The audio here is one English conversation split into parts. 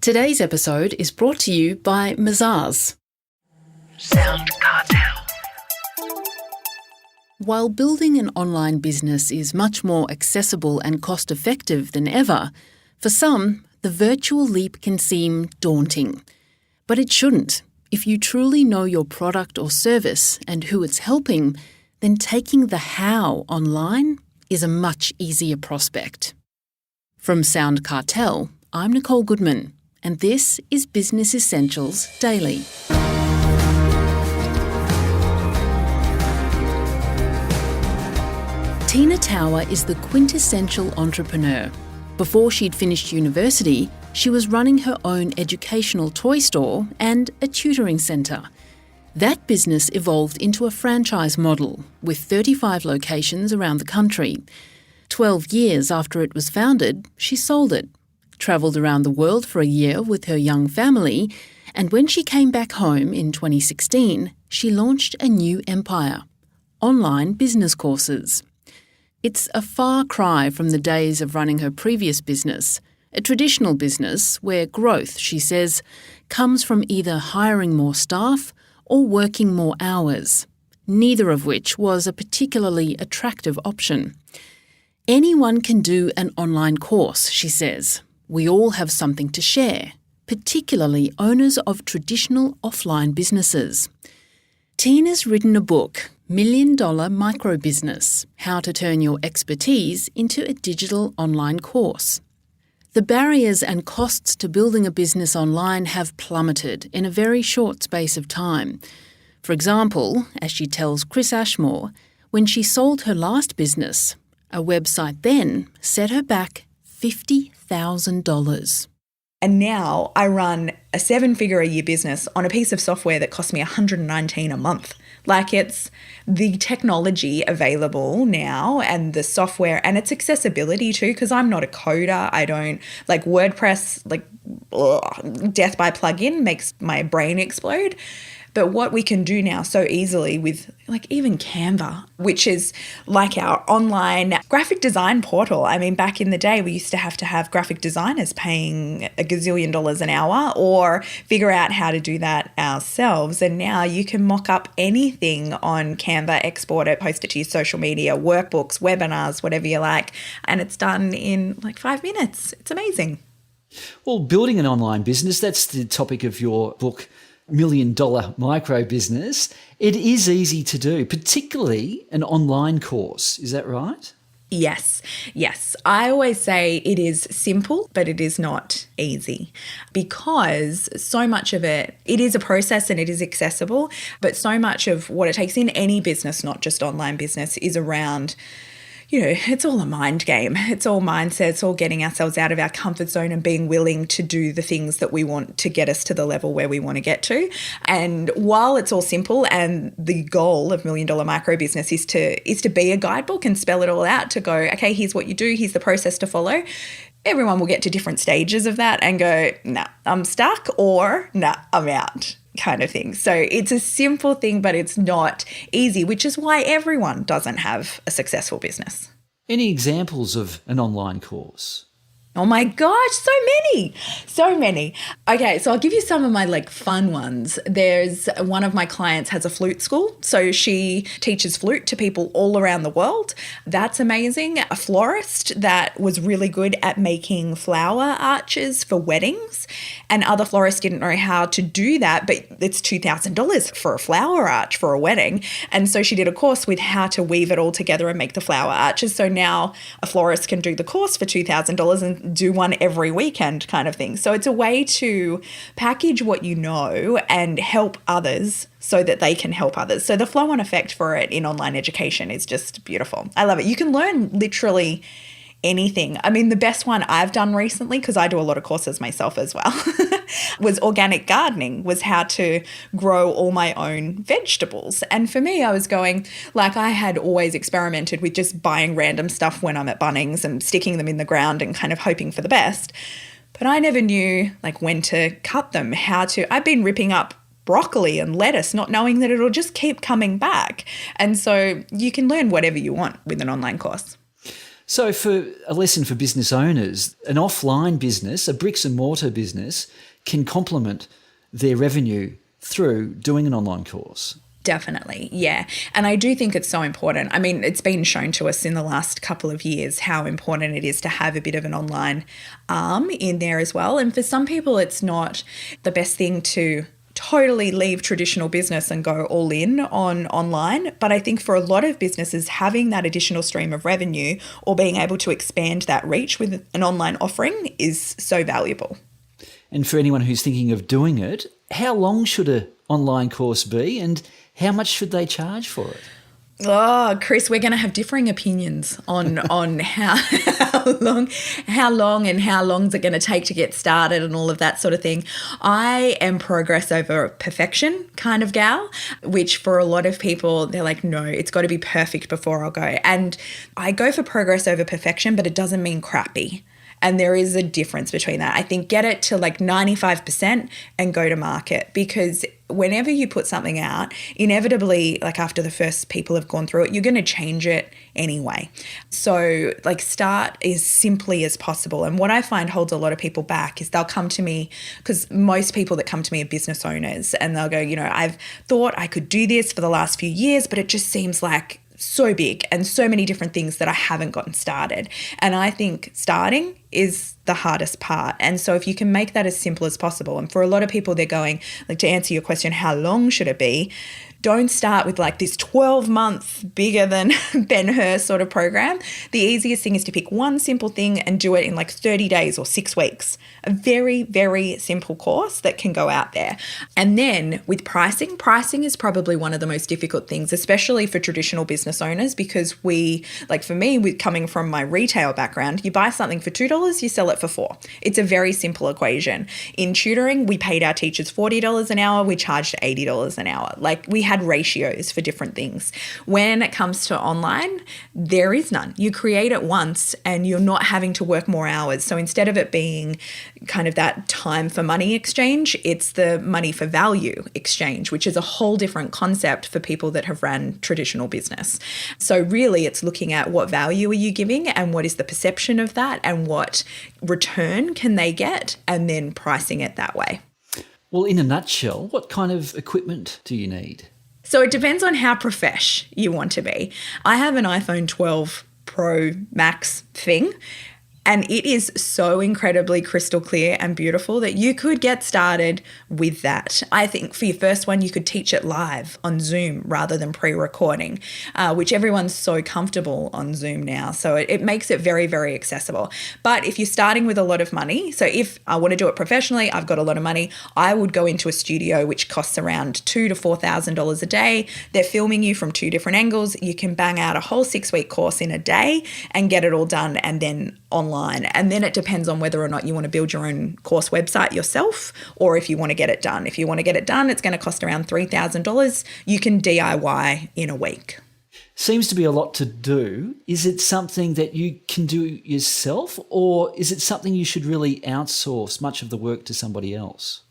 Today's episode is brought to you by Mazars. SoundCartel. While building an online business is much more accessible and cost-effective than ever, for some, the virtual leap can seem daunting. But it shouldn't. If you truly know your product or service and who it's helping, then taking the how online is a much easier prospect. From SoundCartel, I'm Nicole Goodman, and this is Business Essentials Daily. Tina Tower is the quintessential entrepreneur. Before she'd finished university, she was running her own educational toy store and a tutoring centre. That business evolved into a franchise model with 35 locations around the country. 12 years after it was founded, she sold it, travelled around the world for a year with her young family, and when she came back home in 2016, she launched a new empire: online business courses. It's a far cry from the days of running her previous business, a traditional business where growth, she says, comes from either hiring more staff or working more hours, neither of which was a particularly attractive option. Anyone can do an online course, she says. We all have something to share, particularly owners of traditional offline businesses. Tina's written a book, $1 Million Micro Business: How to Turn Your Expertise into a Digital Online Course. The barriers and costs to building a business online have plummeted in a very short space of time. For example, as she tells Chris Ashmore, when she sold her last business, a website then set her back $50,000. And now I run a 7-figure-a-year business on a piece of software that cost me $119 a month. Like, it's the technology available now and the software and its accessibility too, because I'm not a coder. I don't like WordPress, death by plugin makes my brain explode. But what we can do now so easily with even Canva, which is like our online graphic design portal. I mean, back in the day, we used to have graphic designers paying $1 gazillion an hour or figure out how to do that ourselves. And now you can mock up anything on Canva, export it, post it to your social media, workbooks, webinars, whatever you like. And it's done in 5 minutes. It's amazing. Well, building an online business, that's the topic of your book, $1 Million Micro Business. It is easy to do, particularly an online course. Is that right? Yes. I always say it is simple, but it is not easy, because so much of it is a process and it is accessible, but so much of what it takes in any business, not just online business, is around, it's all a mind game. It's all mindset. It's all getting ourselves out of our comfort zone and being willing to do the things that we want to get us to the level where we want to get to. And while it's all simple, and the goal of $1 Million Micro Business is to be a guidebook and spell it all out, to go, okay, here's what you do, here's the process to follow. Everyone will get to different stages of that and go, nah, I'm stuck, or nah, I'm out, kind of thing. So it's a simple thing, but it's not easy, which is why everyone doesn't have a successful business. Any examples of an online course? Oh my gosh, so many. Okay, so I'll give you some of my fun ones. There's one of my clients has a flute school. So she teaches flute to people all around the world. That's amazing. A florist that was really good at making flower arches for weddings, and other florists didn't know how to do that, but it's $2,000 for a flower arch for a wedding. And so she did a course with how to weave it all together and make the flower arches. So now a florist can do the course for $2,000 and do one every weekend, kind of thing. So it's a way to package what you know and help others so that they can help others. So the flow-on effect for it in online education is just beautiful. I love it. You can learn literally anything. I mean, the best one I've done recently, because I do a lot of courses myself as well, was organic gardening, was how to grow all my own vegetables. And for me, I was going, I had always experimented with just buying random stuff when I'm at Bunnings and sticking them in the ground and kind of hoping for the best. But I never knew when to cut them, I've been ripping up broccoli and lettuce, not knowing that it'll just keep coming back. And so you can learn whatever you want with an online course. So for a lesson for business owners, an offline business, a bricks and mortar business, can complement their revenue through doing an online course. Definitely, yeah. And I do think it's so important. I mean, it's been shown to us in the last couple of years how important it is to have a bit of an online arm in there as well. And for some people, it's not the best thing to totally leave traditional business and go all in on online. But I think for a lot of businesses, having that additional stream of revenue or being able to expand that reach with an online offering is so valuable. And for anyone who's thinking of doing it, how long should an online course be and how much should they charge for it? Oh, Chris, we're going to have differing opinions on how long and how long is it going to take to get started and all of that sort of thing. I am progress over perfection kind of gal, which for a lot of people, they're like, no, it's got to be perfect before I'll go. And I go for progress over perfection, but it doesn't mean crappy. And there is a difference between that. I think get it to like 95% and go to market, because whenever you put something out, inevitably, like after the first people have gone through it, you're going to change it anyway. So like start as simply as possible. And what I find holds a lot of people back is they'll come to me, because most people that come to me are business owners, and they'll go, I've thought I could do this for the last few years, but it just seems like so big and so many different things that I haven't gotten started. And I think starting is the hardest part. And so if you can make that as simple as possible, and for a lot of people, they're going, like, to answer your question, how long should it be? Don't start with like this 12-month bigger than Ben-Hur sort of program. The easiest thing is to pick one simple thing and do it in like 30 days or 6 weeks. A very, very simple course that can go out there. And then with pricing is probably one of the most difficult things, especially for traditional business owners, because we, like for me, with coming from my retail background, you buy something for $2, you sell it for $4. It's a very simple equation. In tutoring, we paid our teachers $40 an hour, we charged $80 an hour. Like we had ratios for different things. When it comes to online, there is none. You create it once and you're not having to work more hours. So instead of it being kind of that time for money exchange, it's the money for value exchange, which is a whole different concept for people that have ran traditional business. So really it's looking at what value are you giving and what is the perception of that and what return can they get, and then pricing it that way. Well, in a nutshell, what kind of equipment do you need? So it depends on how profesh you want to be. I have an iPhone 12 Pro Max thing, and it is so incredibly crystal clear and beautiful that you could get started with that. I think for your first one, you could teach it live on Zoom rather than pre-recording, which everyone's so comfortable on Zoom now. So it makes it very, very accessible. But if you're starting with a lot of money, so if I want to do it professionally, I've got a lot of money, I would go into a studio which costs around $2,000 to $4,000 a day. They're filming you from 2 different angles. You can bang out a whole 6-week course in a day and get it all done, and then online. And then it depends on whether or not you want to build your own course website yourself, or if you want to get it done. If you want to get it done, it's going to cost around $3,000. You can DIY in a week. Seems to be a lot to do. Is it something that you can do yourself, or is it something you should really outsource much of the work to somebody else?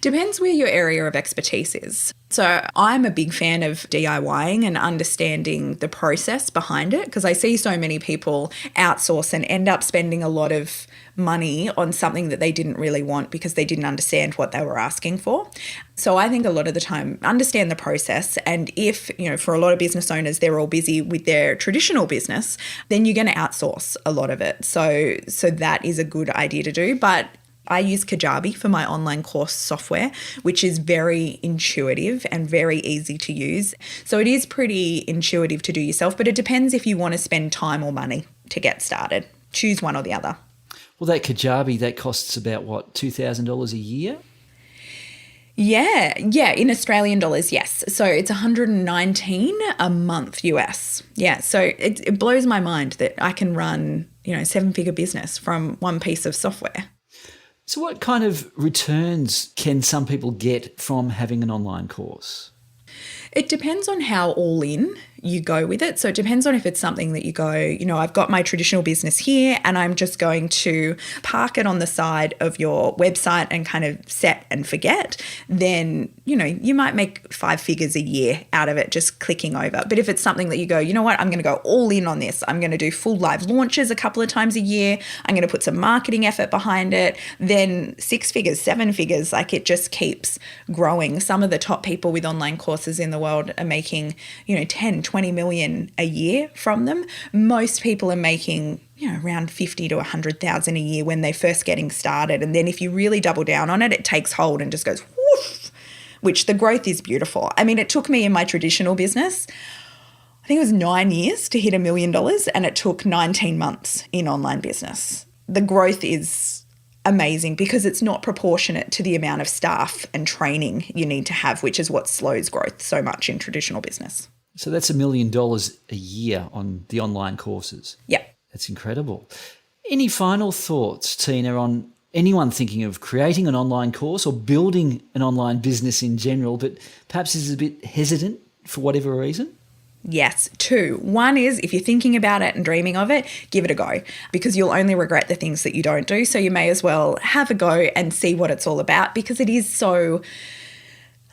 Depends where your area of expertise is. So I'm a big fan of DIYing and understanding the process behind it, because I see so many people outsource and end up spending a lot of money on something that they didn't really want because they didn't understand what they were asking for. So I think a lot of the time, understand the process. And if, for a lot of business owners, they're all busy with their traditional business, then you're going to outsource a lot of it. So that is a good idea to do. But I use Kajabi for my online course software, which is very intuitive and very easy to use. So it is pretty intuitive to do yourself, but it depends if you want to spend time or money to get started. Choose one or the other. Well, that Kajabi, that costs about, what, $2,000 a year? Yeah, in Australian dollars, yes. So it's $119 a month US. Yeah, so it blows my mind that I can run, 7-figure business from one piece of software. So what kind of returns can some people get from having an online course? It depends on how all in you go with it. So it depends on if it's something that you go, I've got my traditional business here and I'm just going to park it on the side of your website and kind of set and forget, then, you might make 5 figures a year out of it just clicking over. But if it's something that you go, you know what, I'm going to go all in on this. I'm going to do full live launches a couple of times a year. I'm going to put some marketing effort behind it. Then 6 figures, 7 figures, like it just keeps growing. Some of the top people with online courses in the world are making, 10, 20 million a year from them. Most people are making, around 50 to 100,000 a year when they're first getting started. And then if you really double down on it, it takes hold and just goes whoosh, which the growth is beautiful. I mean, it took me in my traditional business, I think it was 9 years to hit $1 million, and it took 19 months in online business. The growth is amazing because it's not proportionate to the amount of staff and training you need to have, which is what slows growth so much in traditional business. So that's $1 million a year on the online courses. Yeah. That's incredible. Any final thoughts, Tina, on anyone thinking of creating an online course or building an online business in general, but perhaps is a bit hesitant for whatever reason? Yes, 2. 1 is if you're thinking about it and dreaming of it, give it a go because you'll only regret the things that you don't do. So you may as well have a go and see what it's all about because it is so,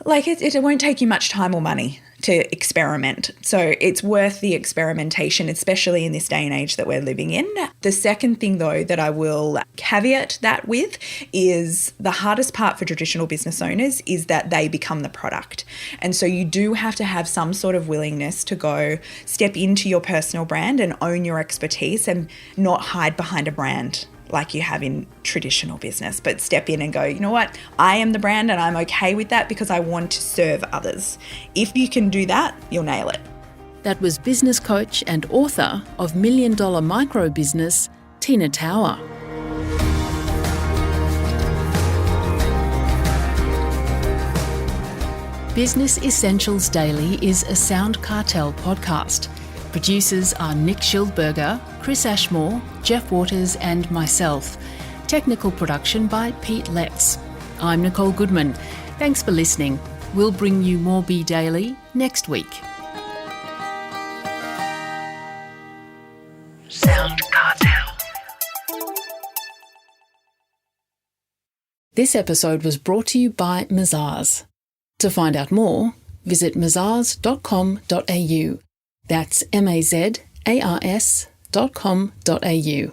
it won't take you much time or money to experiment. So it's worth the experimentation, especially in this day and age that we're living in. The second thing, though, that I will caveat that with is the hardest part for traditional business owners is that they become the product. And so you do have to have some sort of willingness to go step into your personal brand and own your expertise and not hide behind a brand like you have in traditional business, but step in and go, you know what, I am the brand and I'm okay with that because I want to serve others. If you can do that, you'll nail it. That was business coach and author of $1 Million Micro Business, Tina Tower. Business Essentials Daily is a SoundCartel podcast. Producers are Nick Schildberger, Chris Ashmore, Jeff Waters and myself. Technical production by Pete Letts. I'm Nicole Goodman. Thanks for listening. We'll bring you more Be Daily next week. SoundCartel. This episode was brought to you by Mazars. To find out more, visit mazars.com.au. That's mazars.com.au.